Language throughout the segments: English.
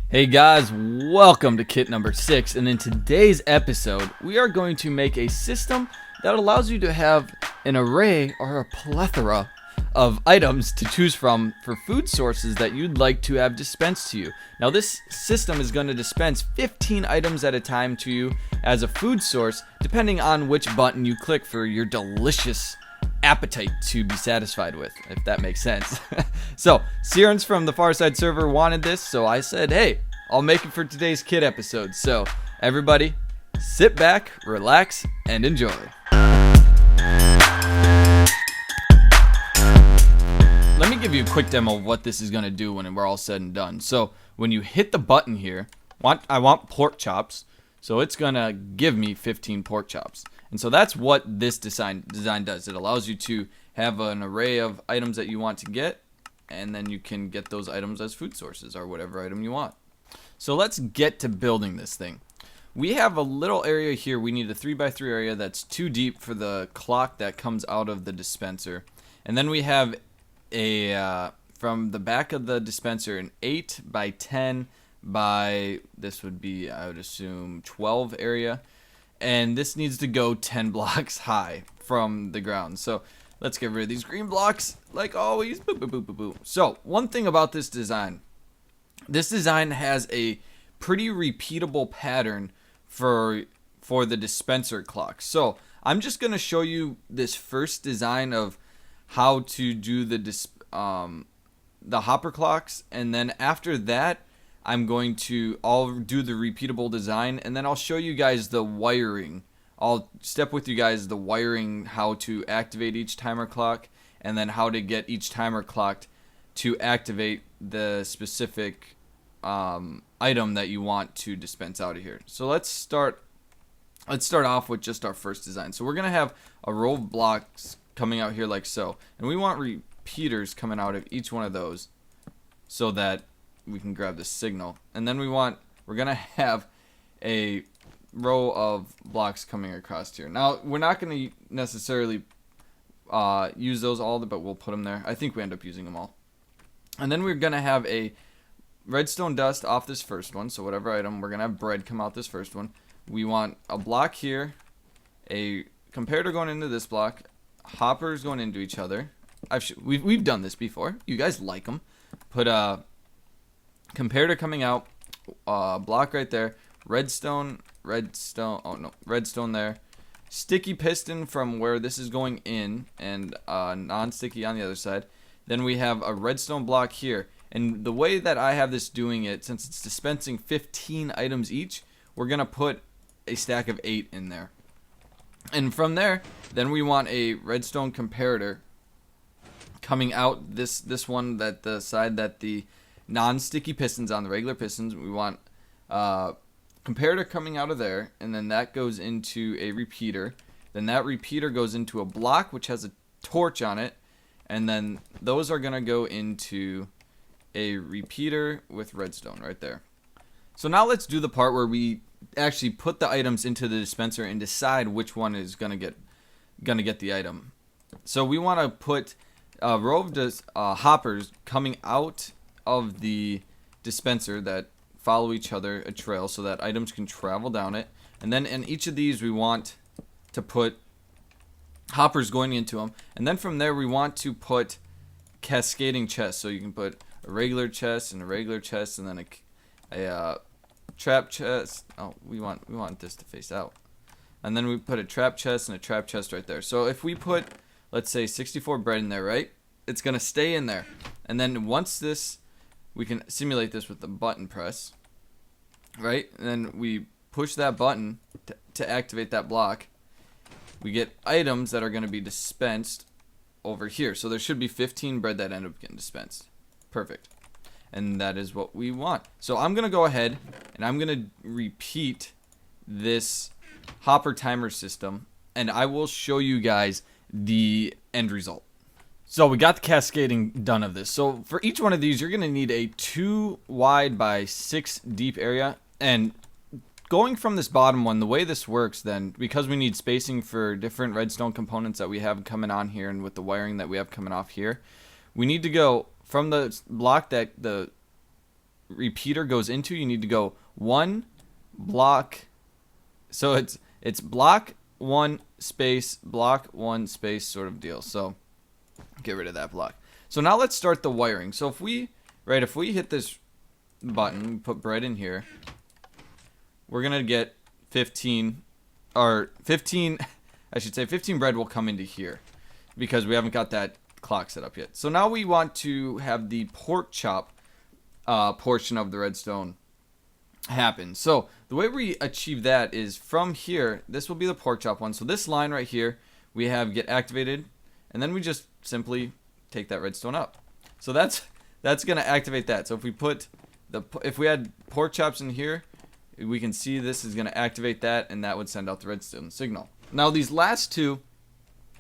Hey guys, welcome to kit number 6, and in today's episode, we are going to make a system that allows you to have an array or a plethora of items to choose from for food sources that you'd like to have dispensed to you. Now this system is going to dispense 15 items at a time to you as a food source, depending on which button you click for your delicious appetite to be satisfied with, if that makes sense. So, Sirens from the Farside server wanted this, so I said, hey, I'll make it for today's kit episode. So, everybody, sit back, relax, and enjoy. Let me give you a quick demo of what this is going to do when we're all said and done. So, when you hit the button here, I want pork chops, so it's going to give me 15 pork chops. And so that's what this design does. It allows you to have an array of items that you want to get, and then you can get those items as food sources or whatever item you want. So let's get to building this thing. We have a little area here. We need a 3x3 area that's too deep for the clock that comes out of the dispenser. And then we have a from the back of the dispenser an 8x10 by, this would be, I would assume, 12 area. And this needs to go 10 blocks high from the ground. So let's get rid of these green blocks like always. Boop, boop, boop, boop, boop. So one thing about this design has a pretty repeatable pattern for the dispenser clock. So I'm just going to show you this first design of how to do the hopper clocks, and then after that I'll do the repeatable design, and then I'll show you guys the wiring. I'll step with you guys the wiring, how to activate each timer clock, and then how to get each timer clocked to activate the specific item that you want to dispense out of here. So let's start off with just our first design. So we're gonna have a row of blocks coming out here like so, and we want repeaters coming out of each one of those so that we can grab the signal. And then we're gonna have a row of blocks coming across here. Now we're not gonna necessarily use those all, but we'll put them there. I think we end up using them all. And then we're gonna have a redstone dust off this first one. So whatever item, we're gonna have bread come out this first one. We want a block here, a comparator going into this block, hoppers going into each other. We've done this before. You guys like them. Put a comparator coming out, block right there, redstone there, sticky piston from where this is going in, and non-sticky on the other side. Then we have a redstone block here, and the way that I have this doing it, since it's dispensing 15 items each, we're gonna put a stack of 8 in there. And from there, then we want a redstone comparator coming out this one, that the side that the non-sticky pistons on, the regular pistons. We want comparator coming out of there, and then that goes into a repeater. Then that repeater goes into a block which has a torch on it, and then those are gonna go into a repeater with redstone right there. So now let's do the part where we actually put the items into the dispenser and decide which one is gonna get the item. So we want to put a row of hoppers coming out of the dispenser that follow each other, a trail, so that items can travel down it. And then in each of these we want to put hoppers going into them, and then from there we want to put cascading chests. So you can put a regular chest and a regular chest, and then a trap chest. Oh, we want this to face out, and then we put a trap chest and a trap chest right there. So if we put, let's say, 64 bread in there, right, it's gonna stay in there. And then once this, we can simulate this with the button press, right? And then we push that button to activate that block. We get items that are going to be dispensed over here. So there should be 15 bread that end up getting dispensed. Perfect. And that is what we want. So I'm going to go ahead and I'm going to repeat this hopper timer system, and I will show you guys the end result. So we got the cascading done of this. So for each one of these, you're going to need a 2 wide by 6 deep area. And going from this bottom one, the way this works then, because we need spacing for different redstone components that we have coming on here, and with the wiring that we have coming off here, we need to go from the block that the repeater goes into, you need to go one block. So it's block one space sort of deal. So get rid of that block. So now let's start the wiring. So if we hit this button, put bread in here, we're gonna get 15 I should say 15 bread will come into here because we haven't got that clock set up yet. So now we want to have the pork chop portion of the redstone happen. So the way we achieve that is from here. This will be the pork chop one. So this line right here, we have get activated, and then we just simply take that redstone up. So that's gonna activate that. So if we had pork chops in here, we can see this is gonna activate that, and that would send out the redstone signal. Now these last two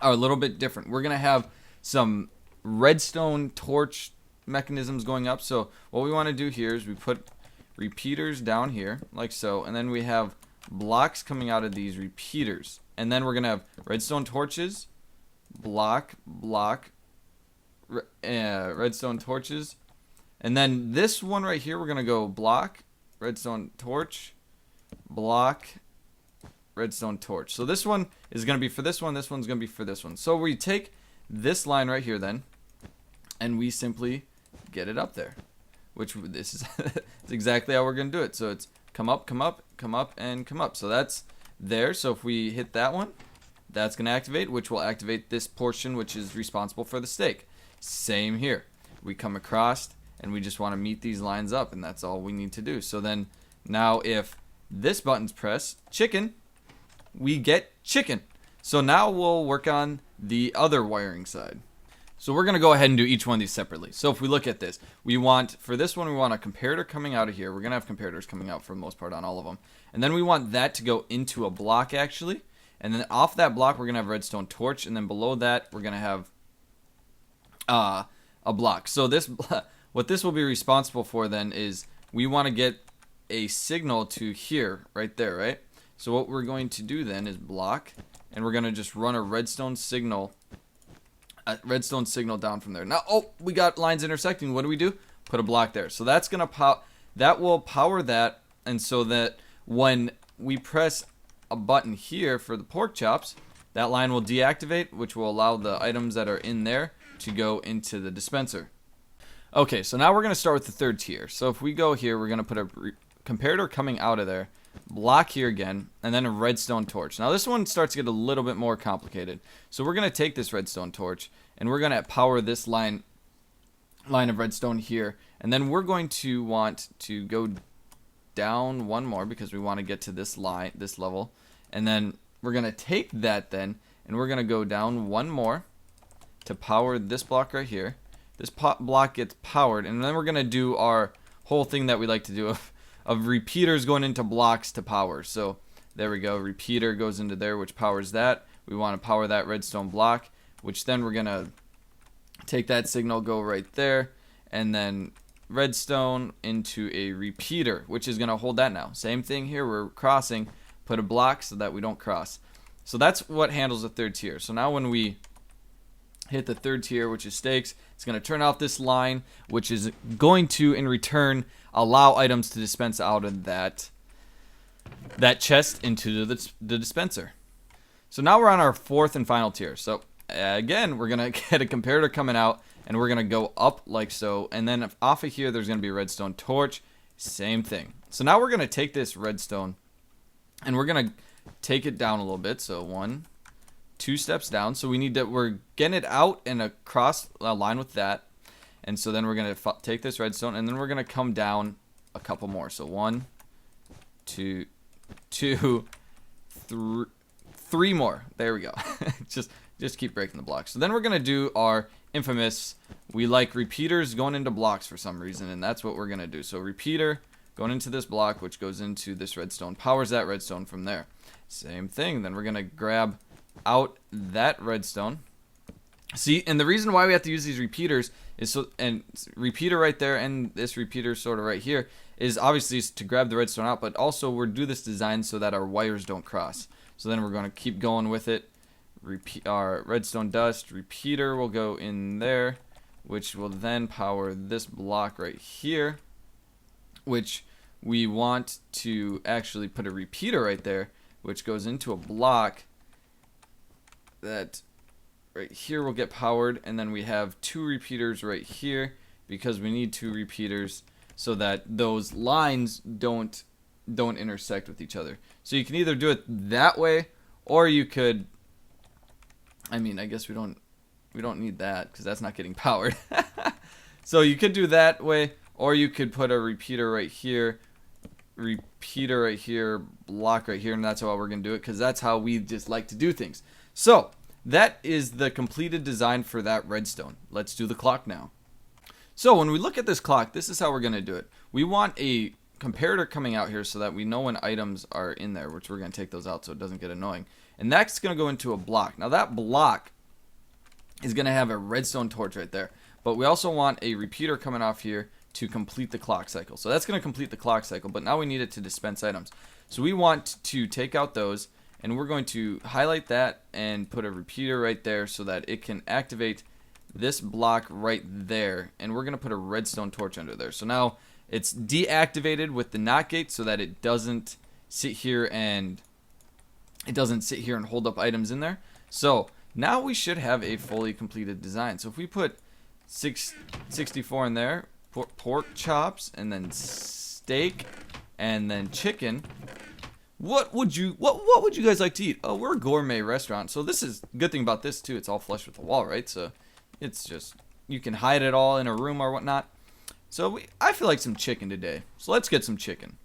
are a little bit different. We're gonna have some redstone torch mechanisms going up. So what we want to do here is we put repeaters down here like so, and then we have blocks coming out of these repeaters, and then we're gonna have redstone torches, redstone torches, and then this one right here we're gonna go block, redstone torch, block, redstone torch. So this one is gonna be for this one, this one's gonna be for this one. So we take this line right here then, and we simply get it up there, which this is it's exactly how we're gonna do it. So it's come up, come up, come up, and come up. So that's there. So if we hit that one, that's gonna activate, which will activate this portion, which is responsible for the steak. Same here. We come across and we just want to meet these lines up, and that's all we need to do. So then now if this button's pressed, chicken, we get chicken. So now we'll work on the other wiring side. So we're going to go ahead and do each one of these separately. So if we look at this, for this one, we want a comparator coming out of here. We're going to have comparators coming out for the most part on all of them. And then we want that to go into a block actually. And then off that block, we're going to have redstone torch. And then below that, we're going to have a block. So what this will be responsible for then is we want to get a signal to here, right there, right? So what we're going to do then is block, and we're going to just run a redstone signal down from there. Now, we got lines intersecting. What do? Put a block there. So that's going to that will power that, and so that when we press a button here for the pork chops, that line will deactivate, which will allow the items that are in there to go into the dispenser. Okay, so now we're going to start with the third tier. So if we go here, we're going to put a comparator coming out of there, block here again, and then a redstone torch. Now this one starts to get a little bit more complicated. So we're going to take this redstone torch, and we're going to power this line of redstone here, and then we're going to want to go down one more because we want to get to this level, and then we're going to take that then, and we're going to go down one more to power this block right here. This block gets powered, and then we're going to do our whole thing that we like to do of repeaters going into blocks to power. So there we go, repeater goes into there, which powers that. We want to power that redstone block, which then we're going to take that signal, go right there, and then redstone into a repeater, which is going to hold that now. Same thing here, we're crossing, put a block so that we don't cross. So that's what handles the third tier. So now when we hit the third tier, which is stakes, it's going to turn off this line, which is going to, in return, allow items to dispense out of that chest into the dispenser. So now we're on our fourth and final tier. So again, we're going to get a comparator coming out, and we're going to go up like so, and then off of here, there's going to be a redstone torch. Same thing. So now we're going to take this redstone, and we're going to take it down a little bit. So 1, 2 steps down. So we're getting it out and across a line with that. And so then we're going to take this redstone, and then we're going to come down a couple more. So 1, 2, 3 more. There we go. just keep breaking the blocks. So then we're going to do our infamous, we like repeaters going into blocks for some reason, and that's what we're going to do. So repeater going into this block, which goes into this redstone, powers that redstone from there. Same thing. Then we're going to grab out that redstone. See, and the reason why we have to use these repeaters is so, and repeater right there and this repeater sort of right here is obviously to grab the redstone out, but also we're do this design so that our wires don't cross. So then we're going to keep going with it. Our redstone dust repeater will go in there, which will then power this block right here. which we want to actually put a repeater right there, which goes into a block that right here will get powered, and then we have 2 repeaters right here because we need 2 repeaters so that those lines don't intersect with each other. So you can either do it that way, or you could, I mean, I guess we don't need that because that's not getting powered. So you could do that way, or you could put a repeater right here, block right here, and that's how we're going to do it because that's how we just like to do things. So that is the completed design for that redstone. Let's do the clock now. So when we look at this clock, this is how we're going to do it. We want a comparator coming out here so that we know when items are in there, which we're going to take those out so it doesn't get annoying. And that's going to go into a block. Now that block is going to have a redstone torch right there. But we also want a repeater coming off here to complete the clock cycle. So that's going to complete the clock cycle, but now we need it to dispense items. So we want to take out those, and we're going to highlight that and put a repeater right there so that it can activate this block right there. And we're going to put a redstone torch under there. So now it's deactivated with the NOT gate so that it doesn't sit here and hold up items in there. So now we should have a fully completed design. So if we put 64 in there, pork chops, and then steak, and then chicken. What would you guys like to eat? Oh, we're a gourmet restaurant, so this is good thing about this too. It's all flush with the wall, right? So it's just you can hide it all in a room or whatnot. So I feel like some chicken today. So let's get some chicken.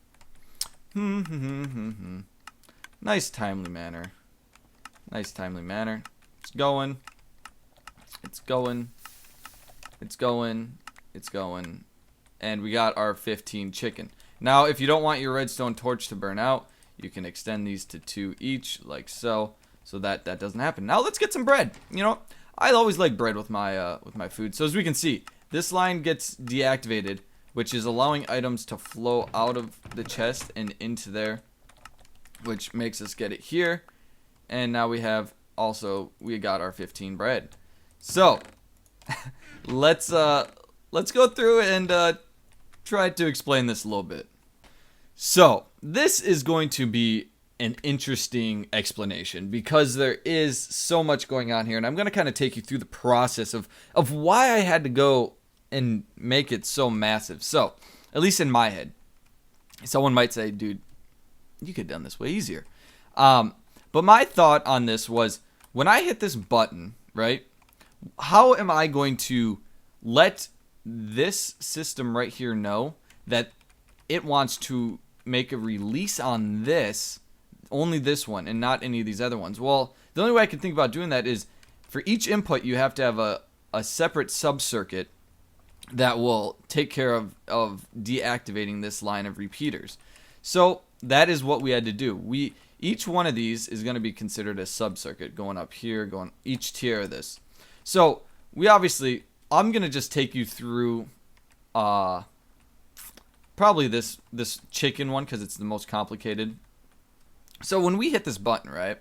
Nice timely manner. Nice timely manner. It's going. It's going. It's going. It's going. And we got our 15 chicken. Now, if you don't want your redstone torch to burn out, you can extend these to 2 each, like so that doesn't happen. Now let's get some bread. You know, I always like bread with my food. So as we can see, this line gets deactivated, which is allowing items to flow out of the chest and into there, which makes us get it here. And now we got our 15 bread. So let's go through and try to explain this a little bit. So this is going to be an interesting explanation because there is so much going on here, and I'm going to kind of take you through the process of why I had to go and make it so massive. So at least in my head, someone might say, dude, you could have done this way easier. But my thought on this was, when I hit this button, right, how am I going to let this system right here know that it wants to make a release on this, only this one, and not any of these other ones? Well, the only way I can think about doing that is for each input, you have to have a separate sub-circuit that will take care of deactivating this line of repeaters. So that is what we had to do. Each one of these is going to be considered a sub-circuit going up here, going each tier of this. So I'm going to just take you through probably this chicken one because it's the most complicated. So when we hit this button, right?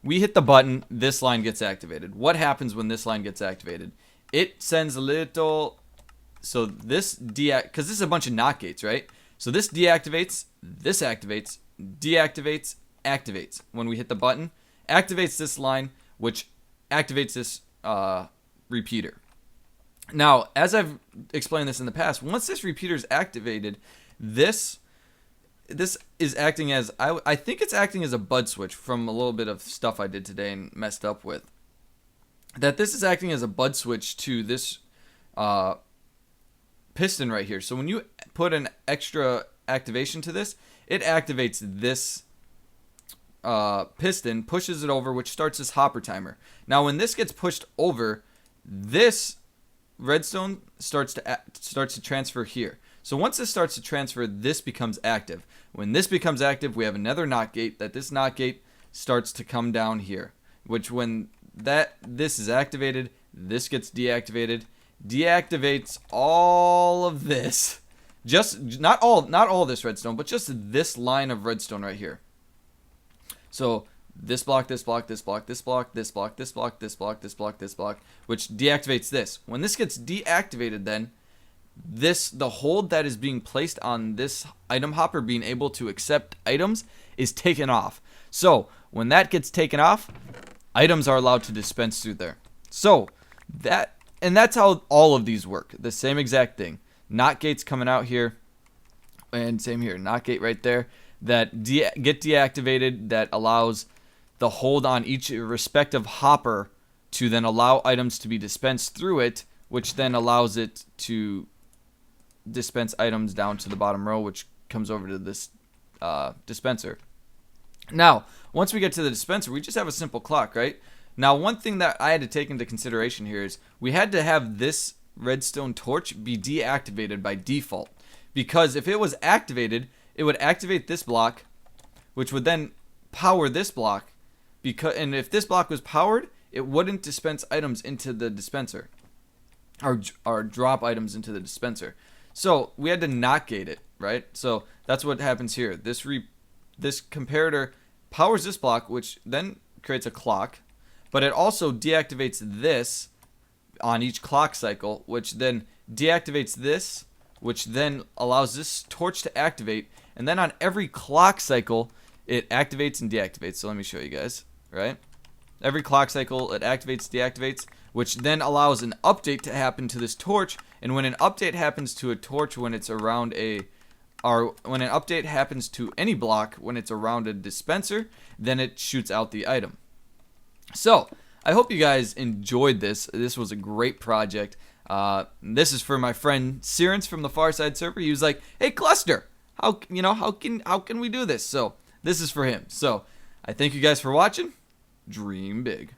We hit the button, this line gets activated. What happens when this line gets activated? It sends a little, so this because this is a bunch of NOT gates, right? So this deactivates, this activates, deactivates, activates. When we hit the button, activates this line, which activates this repeater. Now, as I've explained this in the past, once this repeater is activated, this is acting as, I think it's acting as a bud switch from a little bit of stuff I did today and messed up with. That this is acting as a bud switch to this piston right here. So when you put an extra activation to this, it activates this piston, pushes it over, which starts this hopper timer. Now when this gets pushed over, this redstone starts to transfer here. So once this starts to transfer, this becomes active. When this becomes active, we have another NOT gate that this NOT gate starts to come down here, which when this is activated, this gets deactivated, deactivates all of this. Just not all this redstone, but just this line of redstone right here. So this block, this block, this block, this block, this block, this block, this block, this block, this block, which deactivates this. When this gets deactivated, then the hold that is being placed on this item hopper being able to accept items is taken off. So when that gets taken off, items are allowed to dispense through there. So that's how all of these work. The same exact thing. Not gates coming out here, and same here. Not gate right there that get deactivated. That allows the hold on each respective hopper to then allow items to be dispensed through it, which then allows it to dispense items down to the bottom row, which comes over to this dispenser. Now, once we get to the dispenser, we just have a simple clock, right? Now, one thing that I had to take into consideration here is we had to have this redstone torch be deactivated by default, because if it was activated, it would activate this block, which would then power this block, and if this block was powered, it wouldn't dispense items into the dispenser, or drop items into the dispenser. So we had to not gate it, right? So that's what happens here. This comparator powers this block, which then creates a clock, but it also deactivates this on each clock cycle, which then deactivates this, which then allows this torch to activate, and then on every clock cycle it activates and deactivates. So let me show you guys, right? Every clock cycle it activates, deactivates, which then allows an update to happen to this torch. And when an update happens to a torch when it's around when an update happens to any block when it's around a dispenser, then it shoots out the item. So I hope you guys enjoyed this. This was a great project. This is for my friend Sirens from the Farside server. He was like, "Hey Cluster, how can we do this?" So this is for him. So I thank you guys for watching. Dream big.